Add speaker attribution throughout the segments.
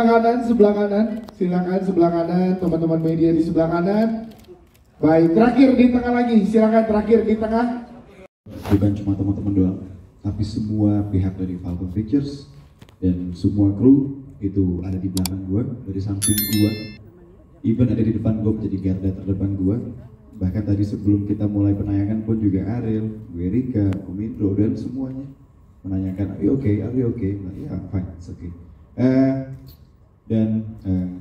Speaker 1: Sebelah kanan, silakan sebelah kanan, teman-teman media di sebelah kanan. Baik, terakhir di tengah lagi, silakan terakhir di tengah.
Speaker 2: Bukan cuma teman-teman doang, tapi semua pihak dari Falcon Pictures dan semua kru itu ada di belakang gua, dari samping gua, even ada di depan gua menjadi garda terdepan gua. Bahkan tadi sebelum kita mulai penayangan pun juga Ariel, gue Rika, Om Indro dan semuanya menanyakan, are you okay? Are you okay? Nah, ya, fine, it's okay. Dan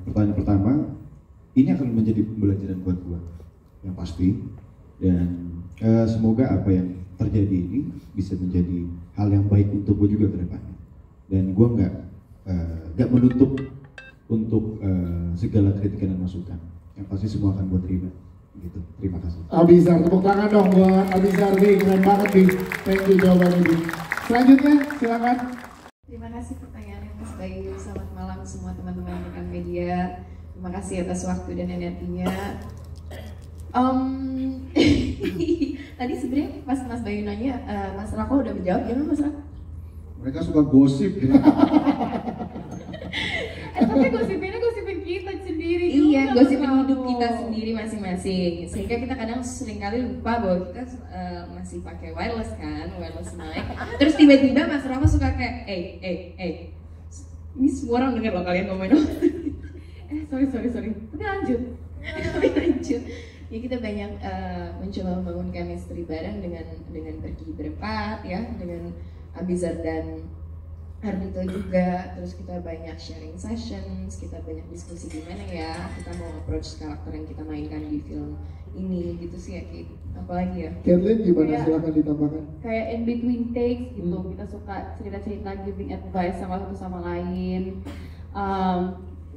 Speaker 2: pertanyaan pertama, ini akan menjadi pembelajaran buat gua yang pasti, dan semoga apa yang terjadi ini bisa menjadi hal yang baik untuk gua juga ke depannya. Dan gua nggak menutup untuk segala kritikan dan masukan. Yang pasti semua akan gua terima. Gitu. Terima kasih.
Speaker 1: Abizar, tepuk tangan dong buat Abizar nih, keren banget nih. Thank you jawabannya nih. Selanjutnya silakan.
Speaker 3: Terima kasih pertanyaannya Mas Bayu. Selamat malam semua teman-teman rekan media. Terima kasih atas waktu dan energinya. Tadi sebenarnya pas Mas Bayu nanya, Mas Rako udah menjawab, gimana Mas Rako?
Speaker 2: Mereka suka gosip.
Speaker 3: Tapi gosipin kita sendiri. Iya, gosipin hidup kita sendiri masing-masing. Sehingga kita kadang seringkali lupa bahwa kita masih pakai wireless kan, wireless mic. Terus tiba-tiba Mas Rako suka kayak, ini semua orang dengar loh kalian ngomongin. Sorry. Tapi lanjut. Ya kita banyak mencoba membangun chemistry bareng dengan pergi berempat ya, dengan Abizar dan Ardhito juga. Terus kita banyak sharing sessions, kita banyak diskusi gimana ya kita mau approach karakter yang kita mainkan di film ini gitu sih ya Kate. Apalagi ya?
Speaker 1: Kathleen gimana? Silakan ditambahkan.
Speaker 4: Kayak in between takes gitu, kita suka cerita-cerita giving advice sama satu sama lain.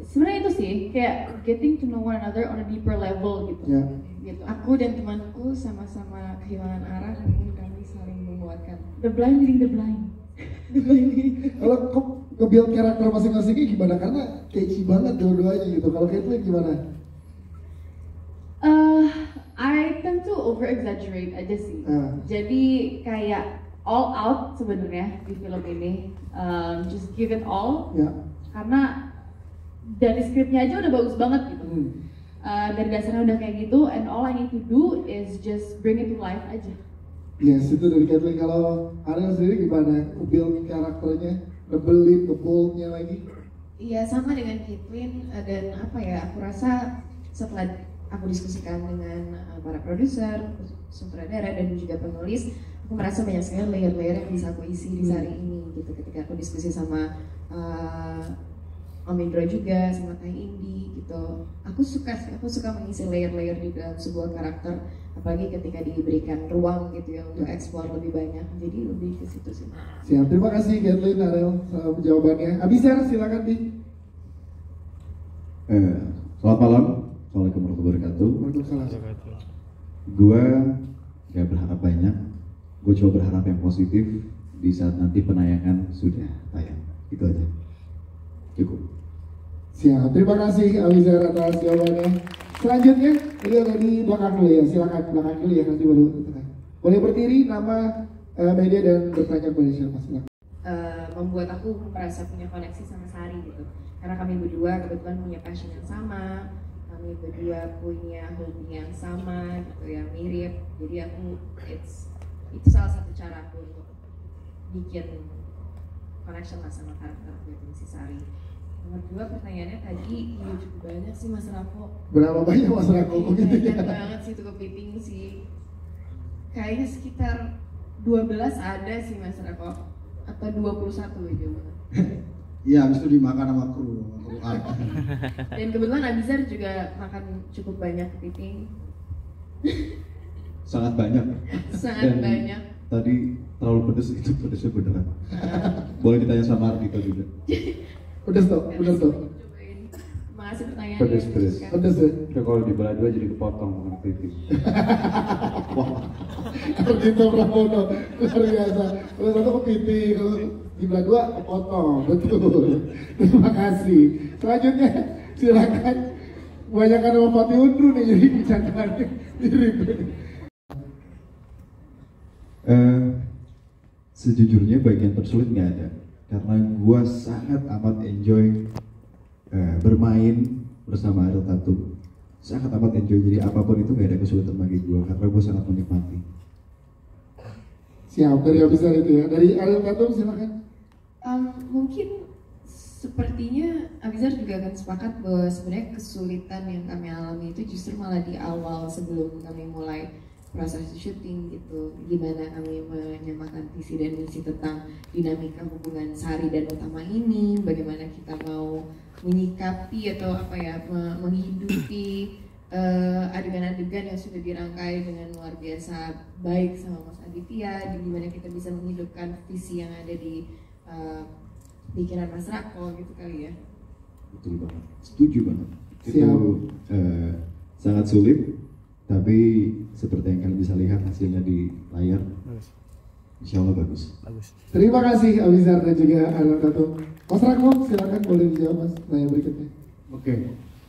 Speaker 4: Sebenarnya itu sih kayak getting to know one another on a deeper level gitu.
Speaker 1: Ya.
Speaker 3: Gitu. Aku dan temanku sama-sama kehilangan arah, namun kami saling menguatkan.
Speaker 4: The blind leading the blind.
Speaker 1: Kalau nge-build karakter masing-masingnya gimana? Karena catchy banget dua-duanya gitu. Kalau Kathleen gimana?
Speaker 4: I tend to over exaggerate aja sih. Jadi kayak all out sebenarnya di film ini. Just give it all.
Speaker 1: Ya.
Speaker 4: Karena dari skripnya aja udah bagus banget gitu. Dari dasarnya udah kayak gitu, and all I need to do is just bring it to life aja.
Speaker 1: Yes, itu dari Kathleen. Kalau Ariel sendiri gimana? Build karakternya, nge-boldnya lagi?
Speaker 3: Iya sama dengan Kathleen dan apa ya? Aku rasa setelah aku diskusikan dengan para produser, sutradara dan juga penulis, aku merasa banyak sekali layer-layer yang bisa aku isi di sehari ini gitu. Ketika aku diskusi sama Om Indro juga sama Teh Indi gitu. Aku suka mengisi layer-layer di dalam sebuah karakter, apalagi ketika diberikan ruang gitu ya untuk explore lebih banyak. Jadi lebih ke situ sih.
Speaker 1: Siap, terima kasih Kathleen, Ariel jawabannya. Abizar silakan di.
Speaker 2: Selamat malam. Assalamualaikum warahmatullahi wabarakatuh.
Speaker 1: Waalaikumsalam.
Speaker 2: Gua gak berharap banyak. Gue cuma berharap yang positif di saat nanti penayangan sudah tayang. Itu aja. Cukup.
Speaker 1: Siap, terima kasih Abizar atas jawabannya. Selanjutnya, ini ada di belakang dulu ya, silakan belakang dulu ya, nanti baru tengah. Boleh berdiri, nama, media dan bertanya kepada siapa, silakan.
Speaker 3: Membuat aku merasa punya koneksi sama Sari gitu. Karena kami berdua kebetulan punya passion yang sama, kami berdua punya hobi yang sama gitu ya, mirip. Jadi itu salah satu cara aku untuk bikin connection lah sama karakter aku itu si Sari. Nomor 2 pertanyaannya tadi cukup banyak sih Mas Rako.
Speaker 1: Berapa banyak Mas Rako?
Speaker 3: Banyak banget sih itu kepiting sih. Kayaknya sekitar 12 ada sih Mas Rako. Atau 21 gitu.
Speaker 2: Iya, habis itu dimakan sama kru.
Speaker 3: Dan kebetulan Abizar juga makan cukup banyak kepiting.
Speaker 2: Sangat banyak.
Speaker 3: Sangat banyak.
Speaker 2: Tadi terlalu pedes, itu pedesnya beneran. Boleh ditanya sama Ardhito juga.
Speaker 1: Pedes tuh, bener tuh.
Speaker 3: Cobain. Makasih pertanyaannya.
Speaker 2: Pedes.
Speaker 1: Pedes ya?
Speaker 5: Itu kalau dibelah dua jadi kepotong bukan kritik.
Speaker 1: Ardhito Pramono, luar biasa. Kalau satu kepiting, kalau dibelah 2 kepotong, betul. Terima kasih. Selanjutnya silakan. Kebanyakan sama Fatih Undru nih, jadi bercandaan mirip.
Speaker 2: Sejujurnya bagian tersulit nggak ada, karena gue sangat amat enjoy bermain bersama Ariel Tatum sangat amat enjoy, jadi apapun itu gak ada kesulitan bagi gue karena gue sangat menikmati.
Speaker 1: Siap, dari Abizar itu ya. Dari Ariel Tatum silakan.
Speaker 3: Mungkin sepertinya Abizar juga akan sepakat bahwa sebenarnya kesulitan yang kami alami itu justru malah di awal sebelum kami mulai proses syuting gitu, gimana kami menyamakan visi dan misi tentang dinamika hubungan Sari dan Utama ini, bagaimana kita mau menyikapi atau apa ya, menghidupi adegan-adegan yang sudah dirangkai dengan luar biasa baik sama Mas Aditya, gimana kita bisa menghidupkan visi yang ada di pikiran Mas Rako gitu kali ya.
Speaker 2: Betul banget, setuju banget.
Speaker 1: Siap.
Speaker 2: Itu sangat sulit, tapi seperti yang kalian bisa lihat hasilnya di layar, insya Allah bagus.
Speaker 1: Terima kasih Abizar dan juga Ariel Tatum. Mas Rako silakan boleh dijawab Mas tanya berikutnya.
Speaker 6: Oke,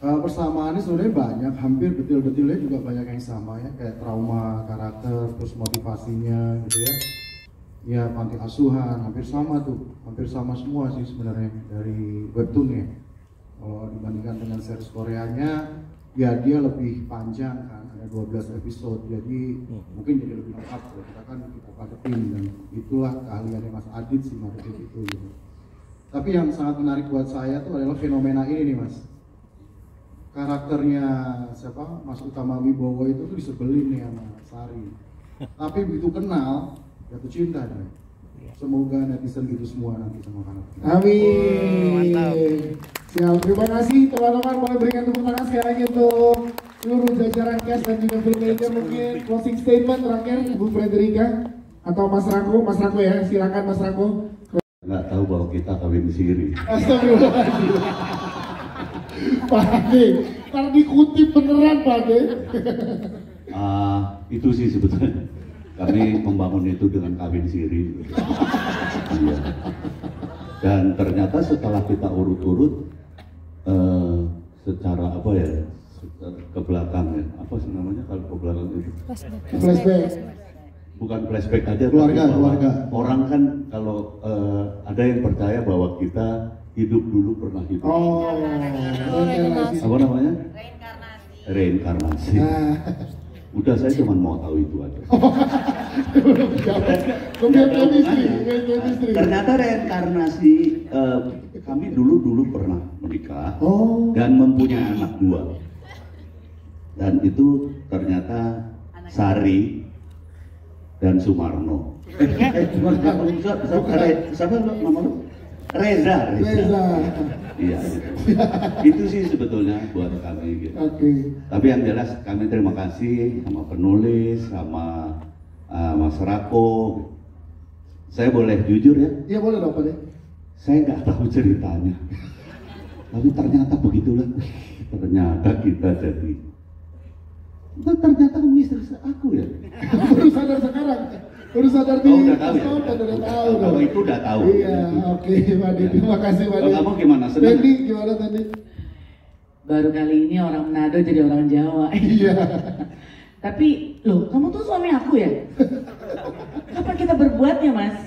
Speaker 6: persamaannya sebenarnya banyak, hampir detail-detailnya juga banyak yang sama ya, kayak trauma karakter, terus motivasinya gitu ya. Ya panti asuhan, hampir sama tuh, hampir sama semua sih sebenarnya dari webtoonnya. Kalau dibandingkan dengan series Koreanya, ya dia lebih panjang kan, ada 12 episode, jadi mungkin jadi lebih lengkap. Kita kan kita paketin dan itulah keahliannya Mas Adit sih marketing itu gitu. Tapi yang sangat menarik buat saya tuh adalah fenomena ini nih Mas. Karakternya siapa, Mas Utama Wibowo itu tuh disebelin nih sama Sari. Tapi begitu kenal, jatuh cinta deh. Semoga netizen gitu semua nanti sama karakter.
Speaker 1: Amin. Siap, terima kasih teman-teman, boleh berikan tepuk tangan sekali lagi untuk seluruh jajaran cast dan juga filmmaker. Mungkin closing statement terakhir Bu Frederica atau Mas Rako ya, silakan Mas Rako.
Speaker 7: Nggak tahu bahwa kita kawin siri.
Speaker 1: Astagfirullahaladzim. Pak Ade, ntar dikutip beneran Pak Ade.
Speaker 7: Itu sih sebetulnya kami membangun itu dengan kawin siri. Iya. Dan ternyata setelah kita urut-urut secara apa ya, ke belakang ya, apa sih namanya kalau ke belakang itu?
Speaker 1: Flashback.
Speaker 7: Bukan flashback aja,
Speaker 6: Keluarga.
Speaker 7: Orang kan kalau ada yang percaya bahwa kita hidup dulu pernah hidup.
Speaker 1: Oh,
Speaker 7: Apa namanya? Reinkarnasi.
Speaker 1: Nah.
Speaker 7: Udah, saya cuma mau tahu itu aja.
Speaker 1: Kemudian chemistry.
Speaker 7: Ternyata reinkarnasi, kami dulu pernah menikah dan mempunyai anak 2. Dan itu ternyata Sari dan Sumarno. Siapa nama lu? Reza. Iya, itu sih sebetulnya buat kami gitu. Tapi yang jelas kami terima kasih sama penulis, sama Mas Rako. Saya boleh jujur ya?
Speaker 1: Iya boleh dong Pak De.
Speaker 7: Saya nggak tahu ceritanya, tapi ternyata begitulah. Ternyata kita jadi. Ternyata kamu istri aku ya?
Speaker 1: Baru sadar sekarang. Baru sadar di
Speaker 7: udah tahu ya?
Speaker 1: Udah tahu dong.
Speaker 7: Kalau itu udah tahu.
Speaker 1: Iya, oke Pak De. Terima kasih Pak De.
Speaker 7: Kalau kamu gimana? Senang?
Speaker 1: Tadi gimana tadi?
Speaker 8: Baru kali ini orang Manado jadi orang Jawa.
Speaker 1: Iya.
Speaker 8: Tapi, loh, kamu tuh suami aku ya? Kapan kita berbuatnya, Mas?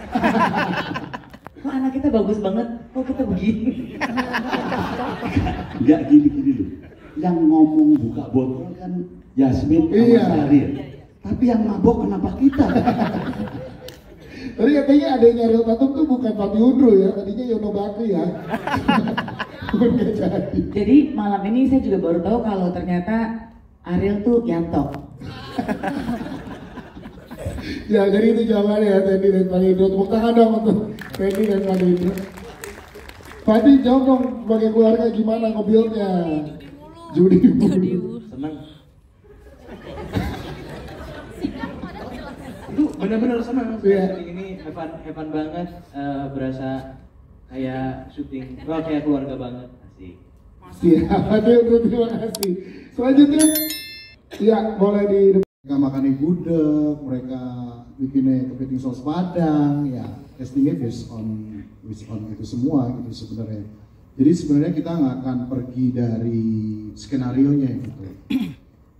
Speaker 8: Kok anak kita bagus banget, kok kita begini?
Speaker 7: Enggak gini loh. Yang ngomong buka botol kan Yasmin sama Sari ya? Tapi yang mabok kenapa kita?
Speaker 1: Tadi katanya adanya Ariel Tatum tuh bukan Fatih Undro ya, tadinya Yono Bakri ya. Bukan gak jadi.
Speaker 8: Jadi malam ini saya juga baru tahu kalau ternyata Ariel tuh Yanto.
Speaker 1: Ya, jadi itu jawabannya ya, Teddy dan Pak Indro. Tepuk tangan dong untuk Teddy dan Pak Indro. Fadi, jawab dong sebagai keluarga gimana ngobrolnya? Judi mulu.
Speaker 5: Senang. Itu benar-benar senang.
Speaker 1: Iya.
Speaker 5: Ini hevan banget, berasa kayak syuting, kayak keluarga banget. Asik.
Speaker 1: Siap, Fadi Indro, terima kasih. Selanjutnya, ya boleh di
Speaker 6: Mereka makannya gudeg, mereka bikinnya kepiting saus padang, ya castingnya based on itu semua gitu sebenarnya. Jadi sebenarnya kita nggak akan pergi dari skenario-nya gitu.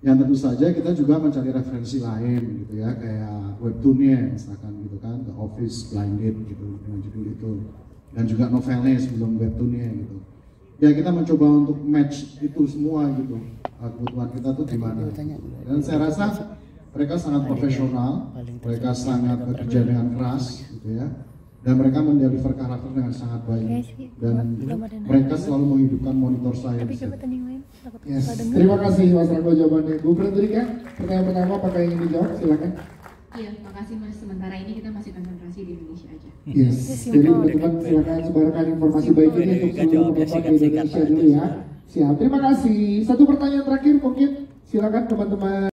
Speaker 6: Yang tentu saja kita juga mencari referensi lain gitu ya, kayak webtoonnya misalkan gitu kan, The Office, Blinded gitu dengan judul itu, dan juga novelnya sebelum webtoonnya gitu. ya kita mencoba untuk match itu semua gitu, kebutuhan kita tuh gimana. Dan saya rasa mereka sangat profesional, mereka sangat bekerja dengan keras gitu ya, dan mereka mendeliver karakter dengan sangat baik, dan mereka selalu menghidupkan monitor saya.
Speaker 1: Yes. Terima kasih Mas Ranggo jawabannya. Bu Pratulika, pertanyaan pertama apakah ingin dijawab? Silakan.
Speaker 9: Iya, makasih Mas. Sementara ini kita masih konsentrasi di Indonesia aja.
Speaker 1: Yes. Jadi teman-teman silakan sebarkan informasi baik ini untuk seluruh penonton di Indonesia dulu ya. Siap. Terima kasih. Satu pertanyaan terakhir mungkin. Silakan teman-teman.